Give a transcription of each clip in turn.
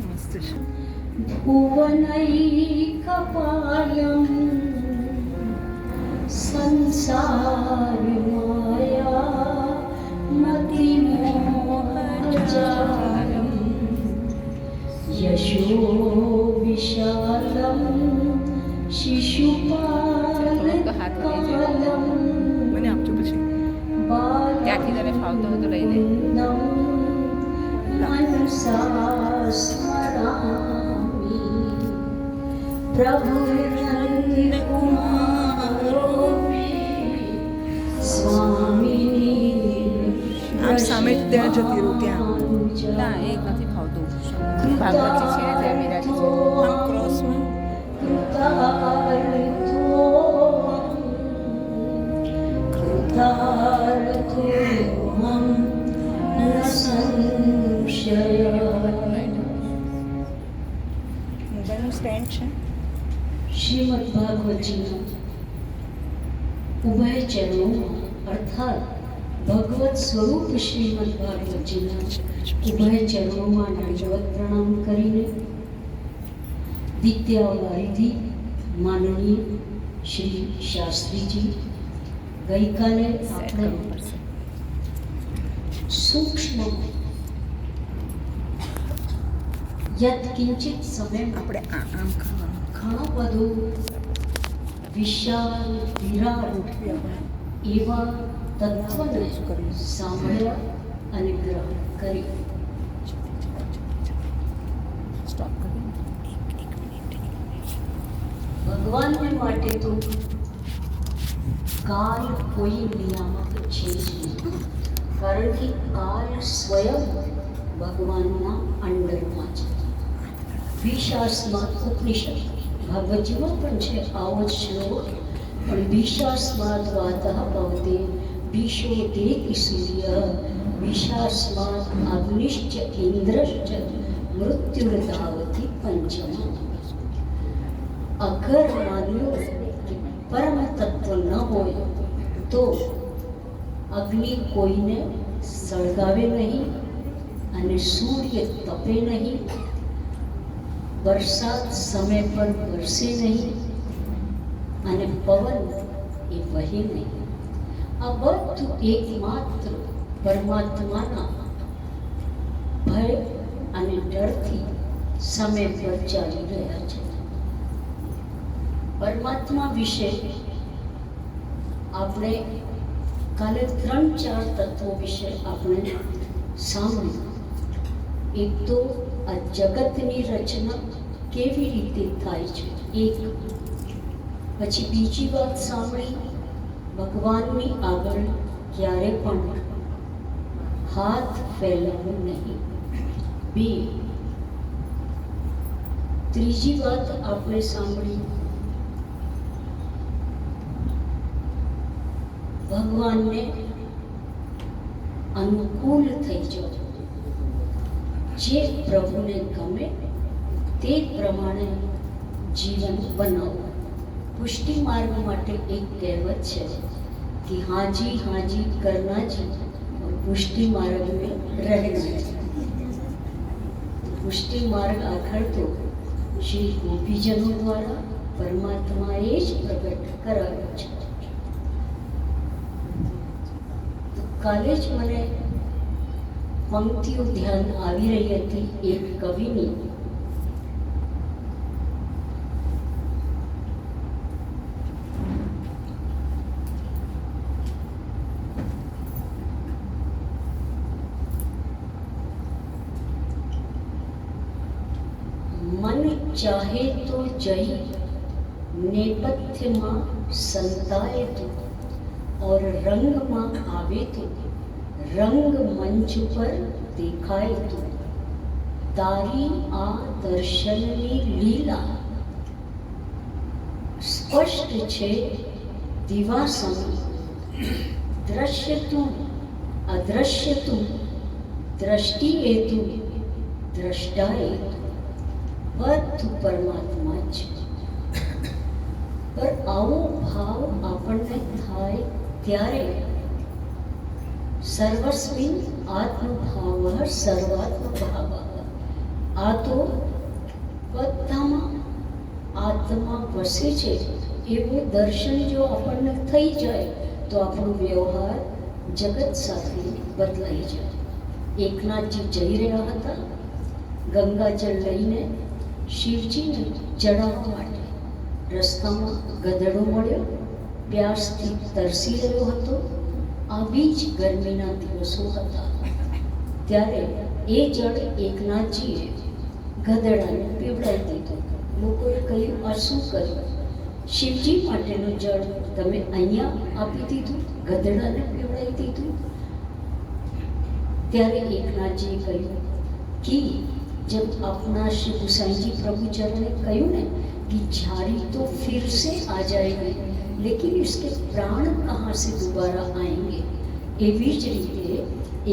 મસ્ત છે. ભુવનૈકપાલમ સંસાર માયા મતિમોહજાલમ યશો વિશાલમ શિશુપાલકાલમ મને આપજો પછી. ત્યાંથી તને ફાવતો હોય તો લઈ લે. મનસા સ્મરામિ પ્રભુનંદ કુમારોપી સ્વામિની. આમ સામે જ ત્યાં જતી રહું ત્યાં. ના એ નથી ફાવતું. ભાગવતી છે ત્યાં મીરાજી છે. આમ ક્રોસમાં મોબાઈલનું સ્ટેન્ડ છે. શ્રીમદ ભાગવતજીના ઉભય ચરણોમાં અર્થાત ભગવત સ્વરૂપ શ્રીમદ ભાગવતજીના ઉભય ચરણોમાં દંડવત પ્રણામ કરીને વિદ્યાવારિધિ માનનીય શ્રી શાસ્ત્રીજી, ગઈકાલે આપણે સૂક્ષ્મ યત્કિંચિત સમય આપણે આમ ખાવાનું. ઘણું બધું વિશાળ વિરાટ એવા તત્વને સાંભળ્યા અને ગ્રહણ કરી. સ્ટોપ કરી. ભગવાનને માટે તો કાલ કોઈ નિયામક છે જ નહીં, કારણ કે કાલ સ્વયં ભગવાનના અંડરમાં છે. વિશાસ્માદ ઉપનિષદ ભાગવતજીમાં પણ છે આવો જ શ્લોક, પણ વિશાસ્માદ વાતઃ ભવતે વિશોદેતિ સૂર્ય વિશાસ્માદ અગ્નિશ્ચ ઇન્દ્રશ્ચ મૃત્યુર્ધાવતી પંચમ. અગર માન્યો કે પરમ તત્વ ન હોય તો અગ્નિ કોઈને સળગાવે નહીં અને સૂર્ય તપે નહીં, વરસાદ સમય પર વરસે નહીં અને પવન એ વહે નહીં. આ બધું એકમાત્ર પરમાત્માના ભય અને ડરથી સમય પર ચાલી રહ્યા છે. પરમાત્મા વિશે આપણે કાલે 3-4 તત્વો વિશે આપણે સાંભળ્યું. એક તો આ જગતની રચના કેવી રીતે થાય છે, એક. પછી બીજી વાત સાંભળી, ભગવાનની આગળ ક્યારે પણ હાથ ફેલાવો નહીં, 2. ત્રીજી વાત આપણે સાંભળી, ભગવાનને અનુકૂળ થઈ જાઓ, જે પ્રભુને ગમે તે પ્રમાણે જીવન બનાવો. પુષ્ટિ માર્ગ માટે એક કહેવત છે कि हाजी हाजी करना जी और पुष्टि मार्ग में रहना जी. પુષ્ટિ માર્ગ આખર તો શ્રી ગોપીજનો દ્વારા પરમાત્માએ જ પ્રગટ કરાવ્યો છે. કાલે જ મને પંક્તિઓ ધ્યાન આવી રહી હતી એક કવિની. મન ચાહે તો જઈ નેપથ્યમાં સંતાય તો और रंगમાં આવે તો રંગ મંચ પર દેખાય તો તારી આ દર્શનની લીલા સ્પષ્ટ છે દિવાસમ. દ્રશ્ય તું અદ્રશ્ય તું દ્રષ્ટિ એ તું દ્રષ્ટા એ તું, બધું પરમાત્મા છે. પર આવો ભાવ આપણને થાય ત્યારે સર્વસ્મિન આત્મભાવ સર્વાત્મભાવ, આ તો બધામાં આત્મા વસે છે એવું દર્શન જો આપણને થઈ જાય તો આપણો વ્યવહાર જગત સાથે બદલાઈ જાય. એકનાથજી જઈ રહ્યા હતા ગંગાજળ લઈને શિવજીને ચડાવવા માટે. રસ્તામાં ગધેડો મળ્યો, પ્યાસથી તરસી રહ્યો હતો. આવી જ ગરમીના દિવસો હતા. ત્યારે એ જળ એકનાથજીએ ગધેડાને પીવડાવી દીધું. લોકોએ કહ્યું, આ શું કર્યું? શિવજી માટેનું જળ તમે અહીંયા આપી દીધું, ગધેડાને પીવડાવી દીધું. ત્યારે એકનાથજીએ કહ્યું कि जब अपना श्री गोसाई जी प्रभुचरण ने कहूँ ने कि झाड़ी तो फिर से आ जाएगी लेकिन इसके प्राण कहाँ से दोबारा आएंगे. एवी ज रीते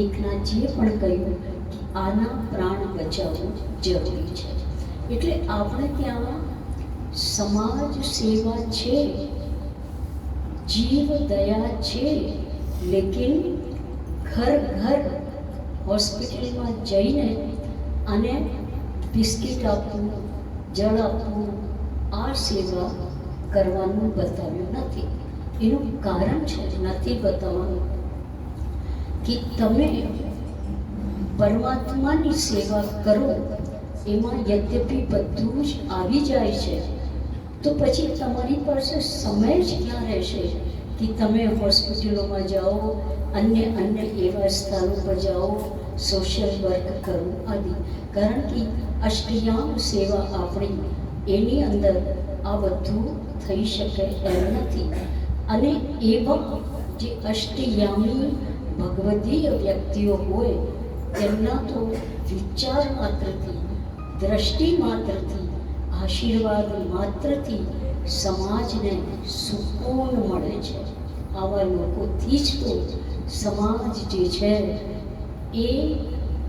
एकनाथजीए पण कह્યું कि आना प्राण बचावવું જરૂરી છે. એટલે આપણે ત્યાં સમાજ સેવા છે, જીવ દયા છે, લેकिन ઘર ઘર હોસ્પિટલમાં જઈને અને બિસ્કિટ આપવું, જળ આપવું, આ સેવા કરવાનું બતાવ્યું નથી. એનું કારણ છે નથી બતાવવાનું કે તમે પરમાત્માની સેવા કરો એમાં યદ્યપિ બધું જ આવી જાય છે તો પછી તમારી પાસે સમય જ ક્યાં રહેશે કે તમે હોસ્પિટલોમાં જાઓ, અન્ય એવા સ્થાનો પર જાઓ, સોશિયલ વર્ક કરવું આદિ. કારણ કે અષ્ટયામ સેવા આપણી એની અંદર આ બધું થઈ શકે એમ નથી. અને એવા જે અષ્ટયામી ભગવદીય વ્યક્તિઓ હોય તેમના તો વિચાર માત્રથી, દ્રષ્ટિ માત્રથી, આશીર્વાદ માત્રથી સમાજને સુકૂન મળે છે. આવા લોકોથી જ તો સમાજ જે છે એ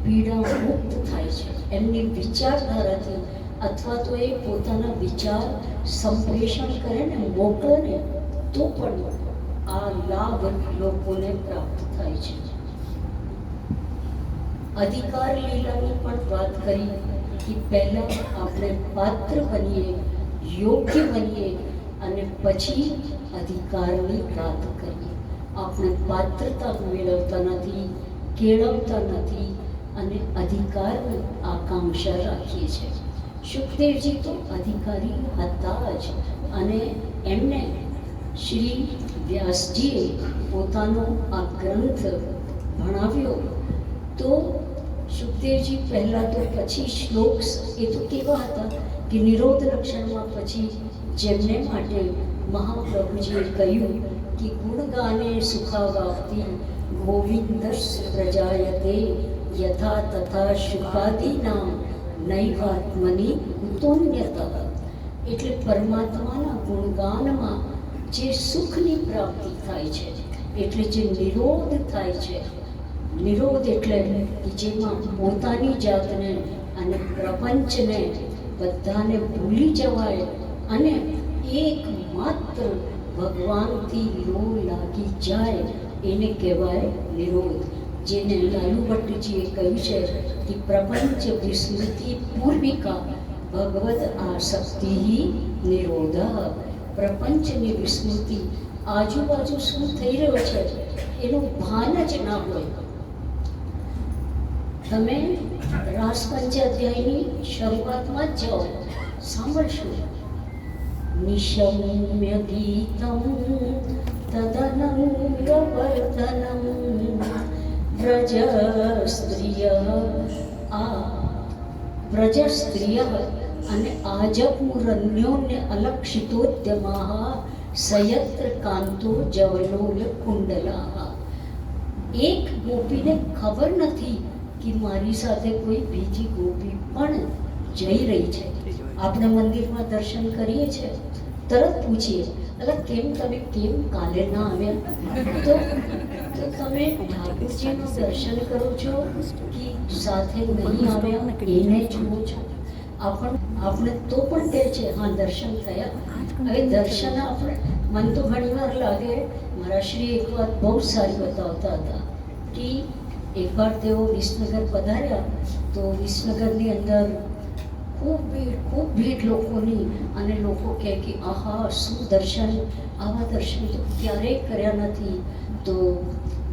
પીડા મુક્ત થાય છે. એમની વિચારધારાથી અથવા તો એ પોતાના વિચાર સંપ્રેષણ કરે ને મોકલે ને તો પણ આ લાભ લોકોને પ્રાપ્ત થાય છે. અધિકાર લીલાની પણ વાત કરી કે પહેલાં આપણે પાત્ર બનીએ, યોગ્ય બનીએ અને પછી અધિકારની વાત કરીએ. આપણે પાત્રતા મેળવતા નથી, કેળવતા નથી અને અધિકારની આકાંક્ષા રાખીએ છીએ. સુખદેવજી તો અધિકારી હતા જ અને એમને શ્રી વ્યાસજીએ પોતાનો આ ગ્રંથ ભણાવ્યો તો સુખદેવજી પહેલાં તો પછી શ્લોક એ તો કેવા હતા કે નિરોધ લક્ષણમાં પછી જેમને માટે મહાપ્રભુજીએ કહ્યું કે ગુણગાને સુખાવાપ્તિ ગોવિંદસ પ્રજાયતે યથા તથા શુકાદીનામ નૈવાત્મની ઉત્તોન્યતા. એટલે પરમાત્માના ગુણગાનમાં જે સુખની પ્રાપ્તિ થાય છે, એટલે જે નિરોધ થાય છે. નિરોધ એટલે જેમાં પોતાની જાતને અને પ્રપંચને બધાને ભૂલી જવાય અને એકમાત્ર ભગવાનથી લો લાગી જાય એને કહેવાય નિરોધ. જેને લાલુ ભટ્ટજીએ કહ્યું છે કે પ્રપંચ વિસ્મૃતિ પૂર્વિકા ભગવદ આસક્તિ નિરોધ. પ્રપંચની વિસ્મૃતિ, આજુબાજુ શું થઈ રહ્યો છે એનું ભાન જ ના હોય. તમે રાસ પંચાધ્યાયની શરૂઆતમાં જ જાઓ, સાંભળશો નિશમ્ય ગીતમ તદનંગવર્ધનમ વ્રજ સ્ત્રિય. આ વ્રજ સ્ત્રિય અને આજપુરન્યોને અલક્ષિતોદ્યમા સયત્ર કાંતો જવલોલ કુંડલા. એક ગોપીને ખબર નથી કે મારી સાથે કોઈ બીજી ગોપી પણ જઈ રહી છે. આપણે મંદિરમાં દર્શન કરીએ છીએ, તરત પૂછીએ અલા તમે કેમ કાલે ના આવ્યા? તો તમે ઠાકોરજીનું દર્શન કરો છો કે સાથે નહીં આવ્યા એને જુઓ છો? આપણે તો પણ કહે છે હા દર્શન થયા. હવે દર્શન આપણે મન તો ઘણીવાર લાગે, મારા શ્રી એક વાત બહુ સારી બતાવતા હતા કે એકવાર તેઓ વિસનગર પધાર્યા તો વિસનગરની અંદર ખૂબ ભીડ લોકોની, અને લોકો કહે કે આહા શું દર્શન, આવા દર્શન તો ક્યારેય કર્યા નથી. તો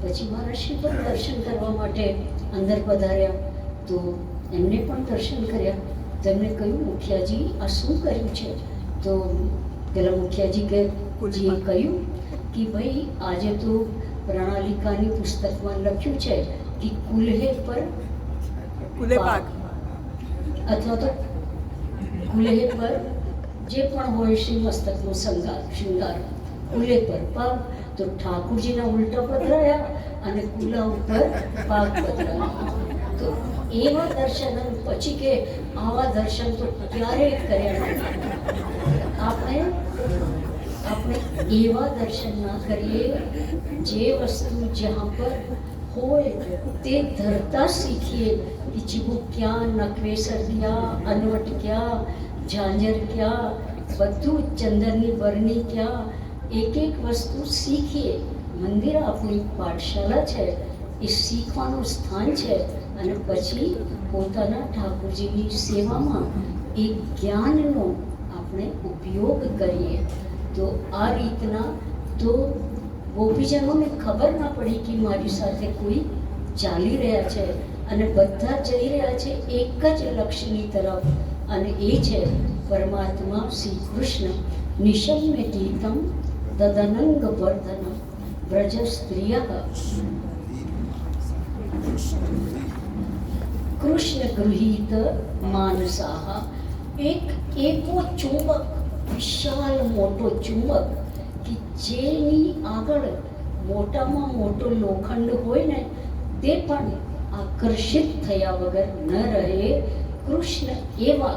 પછી મહારાજશ્રી પણ દર્શન કરવા માટે અંદર પધાર્યા તો એમને પણ દર્શન કર્યા. તેમને કહ્યું, મુખિયાજી આ શું કર્યું છે? તો પેલા મુખિયાજી કહે કહ્યું કે ભાઈ આજે તો પ્રણાલિકાની પુસ્તકમાં લખ્યું છે કે કુલ્હે પર કુલેપાક અથવા તો કુલ્હે પર જે પણ હોય શ્રી મસ્તકનો શૃંગાર કુલ્હે પર પાક. તો ઠાકોરજીના ઉલટા પધરાયા અને કુલા ઉપર પાક પધરાયા. તો એવા દર્શન પછી કે આવા દર્શન તો ક્યારેય કર્યા નથી. આપણે એવા દર્શન ના કરીએ જે વસ્તુ જ્યાં પર હોય તે ધરતા શીખીએ કે ચીબુ ક્યાં, નકવેસર ક્યાં, અનવટ ક્યાં, ઝાંઝર ક્યાં, બધું ચંદનની બરણી ક્યાં, એક એક વસ્તુ શીખીએ. મંદિર આપણી પાઠશાળા છે, એ શીખવાનું સ્થાન છે. અને પછી પોતાના ઠાકોરજીની સેવામાં એ જ્ઞાનનો આપણે ઉપયોગ કરીએ. તો આ રીતના તો ગોપીજનોને ખબર ના પડી કે મારી સાથે કોઈ ચાલી રહ્યા છે, અને બધા જઈ રહ્યા છે એક જ લક્ષ્યની તરફ, અને એ છે પરમાત્મા શ્રી કૃષ્ણ. નિશમ્ય ગીતમ તદનંગ વર્ધન વ્રજ સ્ત્રિય કૃષ્ણ ગૃહીત માનસાહ. એકો ચુંબક, વિશાળ મોટો ચુંબક કે જેની આગળ મોટામાં મોટો લોખંડ હોય ને તે પણ આકર્ષિત થયા વગર ન રહે. કૃષ્ણ એવા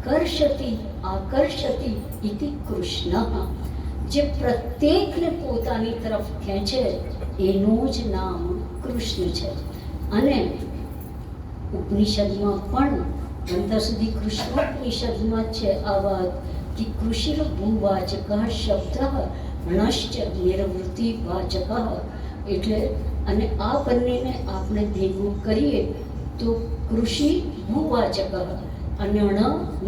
કર્ષતિ આકર્ષતિ ઇતિ કૃષ્ણ. જે પ્રત્યેકને પોતાની તરફ ખેંચે એનું જ નામ કૃષ્ણ છે. અને ઉપનિષદમાં પણ અંત સુધી કૃષ્ણોપનિષદમાં છે આ વાત કે કૃષિર ભૂવાચક શબ્દ ણશ્ચ નિર્વૃત્તિ વાચક. એટલે અને આ બંનેને આપણે ભેગું કરીએ તો કૃષિ ભૂવાચક અને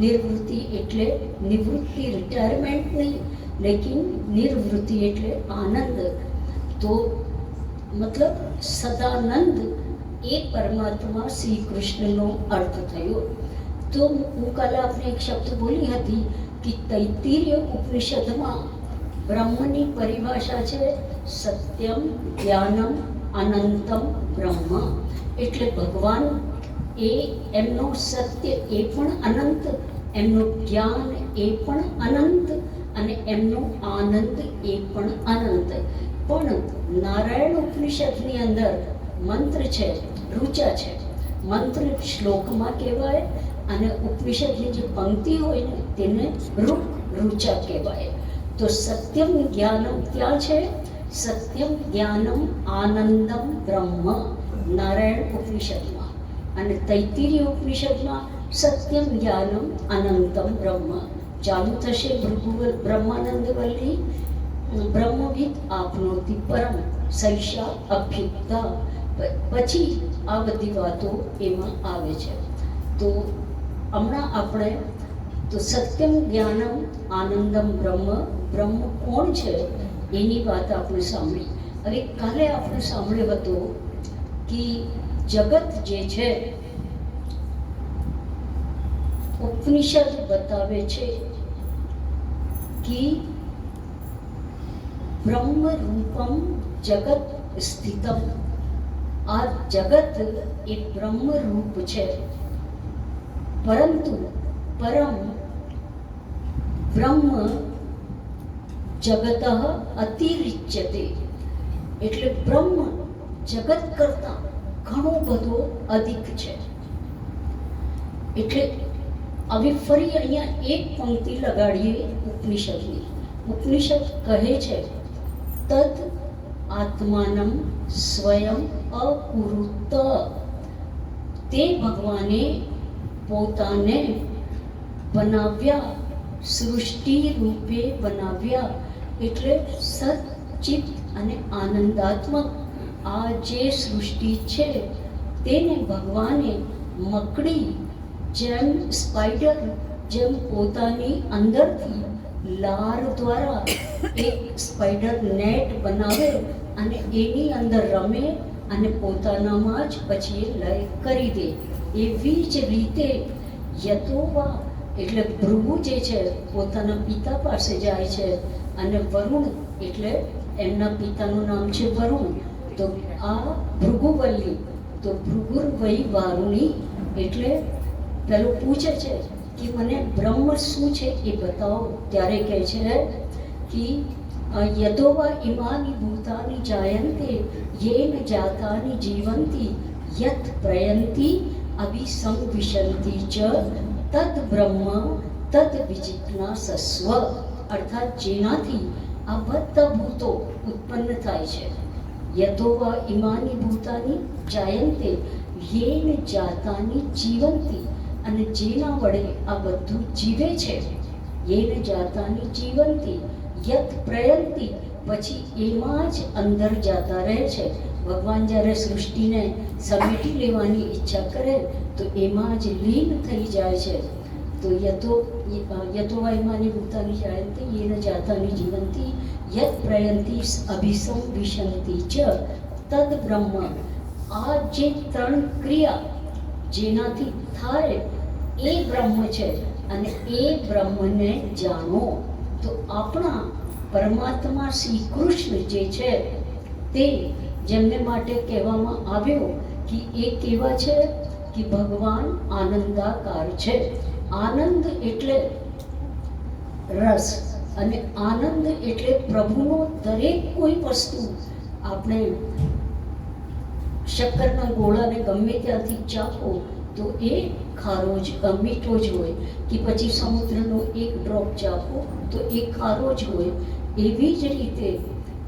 નિર્વૃત્તિ એટલે નિવૃત્તિ, રિટાયરમેન્ટ નહીં, લેકિન નિર્વૃત્તિ એટલે આનંદ. તો મતલબ સદાનંદ એ પરમાત્મા શ્રી કૃષ્ણનો અર્થ થયો. તો હું કાલે આપણે એક શબ્દ બોલી હતી કે તૈત્તિરીય ઉપનિષદમાં બ્રહ્મની પરિભાષા છે સત્યમ, જ્ઞાનમ, અનંતમ બ્રહ્મ. એટલે ભગવાન એ એમનો સત્ય એ પણ અનંત, એમનું જ્ઞાન એ પણ અનંત, અને એમનો આનંદ એ પણ અનંત. પણ નારાયણ ઉપનિષદની અંદર મંત્ર છે, ઋચા છે. મંત્ર શ્લોકમાં કહેવાય અને ઉપનિષદની જે પંક્તિ હોય ને તેને ઋચા કહેવાય. તો સત્યમ જ્ઞાનમ ત્યાં છે, સત્યમ જ્ઞાનમ આનંદમ બ્રહ્મ નારાયણ ઉપનિષદમાં, અને તૈત્તિરીય ઉપનિષદમાં સત્યમ જ્ઞાનમ અનંતમ બ્રહ્મ. ચાલુ થશે બ્રહ્માનંદ વલ્લી બ્રહ્મવિદ આપનોતિ પરમ સૈષા અભ્યુક્તા. પછી આ બધી વાતો એમાં આવે છે. તો હમણાં આપણે તો સત્યમ જ્ઞાનમ આનંદમ બ્રહ્મ, બ્રહ્મ કોણ છે એની વાત આપણે સાંભળી. હવે કાલે આપણે સાંભળ્યું હતું કે જગત જે છે ઉપનિષદ બતાવે છે કે બ્રહ્મ રૂપમ જગત સ્થિતમ. આ જગત એ બ્રહ્મ રૂપ છે, પરંતુ પરમ બ્રહ્મ જગત અતિરિચ્યતે. એટલે બ્રહ્મ જગત કરતા ઘણો બધો અધિક છે. એટલે હવે ફરી અહીંયા એક પંક્તિ લગાડીએ ઉપનિષદની. ઉપનિષદ કહે છે તદ આત્માનમ સ્વયં અકુરુત. તે ભગવાને પોતાને બનાવ્યા, સૃષ્ટિ રૂપે બનાવ્યા. એટલે સચ્ચિત અને આનંદાત્મક આ જે સૃષ્ટિ છે તેને ભગવાને મકડી જેમ સ્પાઈડર જેમ પોતાની અંદરથી લાર દ્વારા એક સ્પાઈડર નેટ બનાવે અને એની અંદર રમે અને પોતાનામાં જ પછી એ લય કરી દે. એવી જ રીતે યતોવા એટલે ભૃગુ જે છે પોતાના પિતા પાસે જાય છે અને વરુણ એટલે એમના પિતાનું નામ છે વરુણ. તો આ ભૃગુવલ્લી તો ભૃગુર્વૈ વારુણી એટલે પેલું પૂછે છે કે મને બ્રહ્મ શું છે એ બતાવો. ત્યારે કહે છે કે યતોવા ઇમાની ભૂતાની જાયન્તે યેન જાતાની જીવંતી યત પ્રયંતી અભિસંવિશંતિ ચ તદ બ્રહ્મ તદ વિજિજ્ઞાસસ્વ. અર્થાત જેનાથી આ બધા ભૂતો ઉત્પન્ન થાય છે. યતોવા ઇમાની ભૂતાની જાયન્તે યેન જાતાની જીવંતી અને જેના વડે આ બધું જીવે છે. યેન જાતાની જીવંતી યત પ્રયંતી પછી એમાં જ અંદર જાતા રહે છે. ભગવાન જ્યારે સૃષ્ટિને સમેટી લેવાની ઈચ્છા કરે તો એમાં જ લીન થઈ જાય છે. તો યતોવા ઇમાની ભૂતાની જાયંતી યેન જાતાની જીવંતી યત પ્રયંતી અભિસંવિશંતિ ચ તદ બ્રહ્મ. આ જે ત્રણ ક્રિયા જેનાથી થાય એ બ્રહ્મ છે અને એ બ્રહ્મને જાણો. તો આપણા પરમાત્મા શ્રી કૃષ્ણ જે છે તે જેમને માટે કહેવામાં આવ્યો કે એ કેવા છે કે ભગવાન આનંદાકાર છે. આનંદ એટલે રસ અને આનંદ એટલે પ્રભુનો દરેક કોઈ વસ્તુ આપણે શક્કરના ગોળાને ગમે ત્યાંથી ચાખો તો એ ખારો જ મીઠો જ હોય કે પછી સમુદ્રનો એક ડ્રોપ ચાખો તો એ ખારો જ હોય. એવી જ રીતે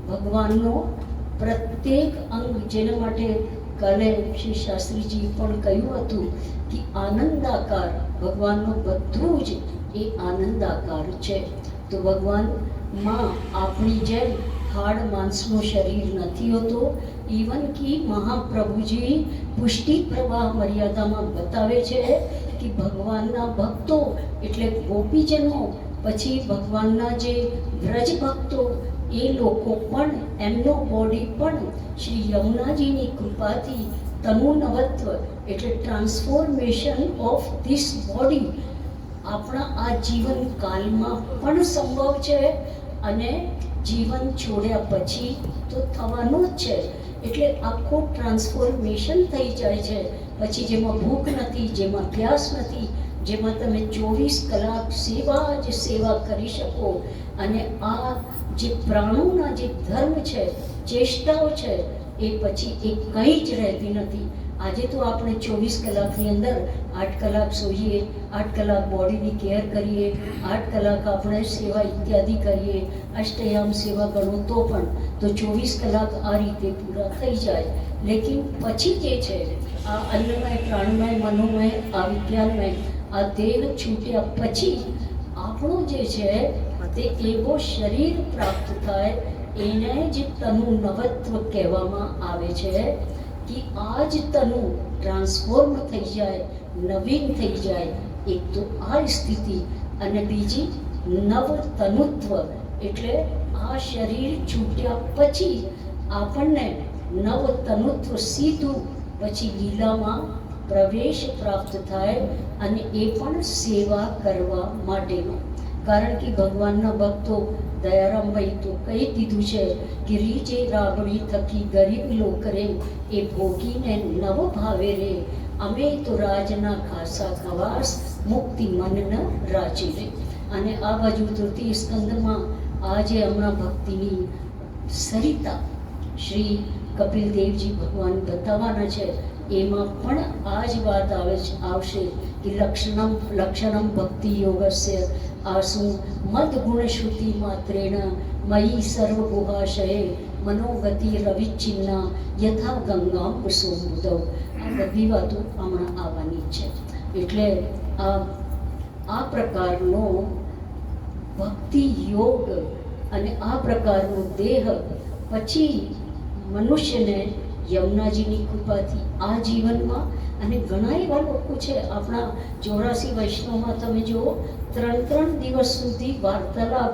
ભગવાનનો પ્રત્યેક અંગ જેના માટે કાલે શ્રી શાસ્ત્રીજી પણ કહ્યું હતું કે આનંદાકાર ભગવાનનું બધું જ એ આનંદાકાર છે. તો ભગવાનમાં આપણી જેમ હાડ માંસનું શરીર નથી હોતો. ઇવન કે મહાપ્રભુજી પુષ્ટિ પ્રવાહ મર્યાદામાં બતાવે છે કે ભગવાનના ભક્તો એટલે ગોપીજનો પછી ભગવાનના જે વ્રજ ભક્તો એ લોકો પણ એમનો બોડી પણ શ્રી યમુનાજીની કૃપાથી તનુનવત્વ એટલે ટ્રાન્સફોર્મેશન ઓફ ધીસ બોડી આપણા આ જીવન કાલમાં પણ સંભવ છે અને જીવન છોડ્યા પછી તો થવાનું જ છે. એટલે આખું ટ્રાન્સફોર્મેશન થઈ જાય છે. પછી જેમાં ભૂખ નથી, જેમાં પ્યાસ નથી, જેમાં તમે 24 કલાક સેવા જ સેવા કરી શકો. અને આ જે પ્રાણોના જે ધર્મ છે, ચેષ્ટાઓ છે, એ પછી એ કંઈ જ રહેતી નથી. આજે તો આપણે 24 કલાકની અંદર 8 કલાક સૂઈએ, 8 કલાક બોડીની કેર કરીએ, 8 કલાક આપણે સેવા ઇત્યાદિ કરીએ, અષ્ટયામ સેવા ગણો તો પણ તો 24 કલાક આ રીતે પૂરા થઈ જાય. લેકિન પછી જે છે આ અન્નમય, પ્રાણમય, મનોમય, આ વિજ્ઞાનમય આ દેહ છૂટ્યા પછી આપણું જે છે તે એવો શરીર પ્રાપ્ત થાય એને જ તનુ નવત્વ કહેવામાં આવે છે કે આ જ તનુ ટ્રાન્સફોર્મ થઈ જાય, નવીન થઈ જાય. એક તો આ સ્થિતિ અને બીજી નવ તનુત્વ એટલે આ શરીર છૂટ્યા પછી આપણને નવ તનુત્વ સીધું પછી લીલામાં પ્રવેશ પ્રાપ્ત થાય અને એ પણ સેવા કરવા માટેનો. કારણ કે ભગવાનના ભક્તો દયારામભાઈ તો કહી દીધું છે કે રીજે રાબડી થકી ગરીબ લોકરે એ ભોગીને નવ ભાવે રે, અમે તો રાજના ખાસા ખવાસ મુક્તિ મન રાચી રે. અને આ બાજુ તૃતીય સ્કંદમાં આ જે હમણાં ભક્તિની સરિતા શ્રી કપિલ દેવજી ભગવાન બતાવવાના છે એમાં પણ આ જ વાત આવશે કે લક્ષણમ ભક્તિ યોગસ્ય આસુ મદ ગુણ શ્રુતિ માત્રેણ મયી સર્વ ગુહાશયે મનોગતિ રવિચિન્ના યથા ગંગામ કુસુમોદવ. આ બધી વાતો હમણાં આવવાની છે. એટલે આ પ્રકારનો ભક્તિ યોગ અને આ પ્રકારનો દેહ પછી મનુષ્યને યમુનાજીની કૃપાથી આ જીવનમાં, અને ઘણા એવા લોકો છે આપણા 84 વૈષ્ણવમાં તમે જુઓ 3 દિવસ સુધી વાર્તાલાપ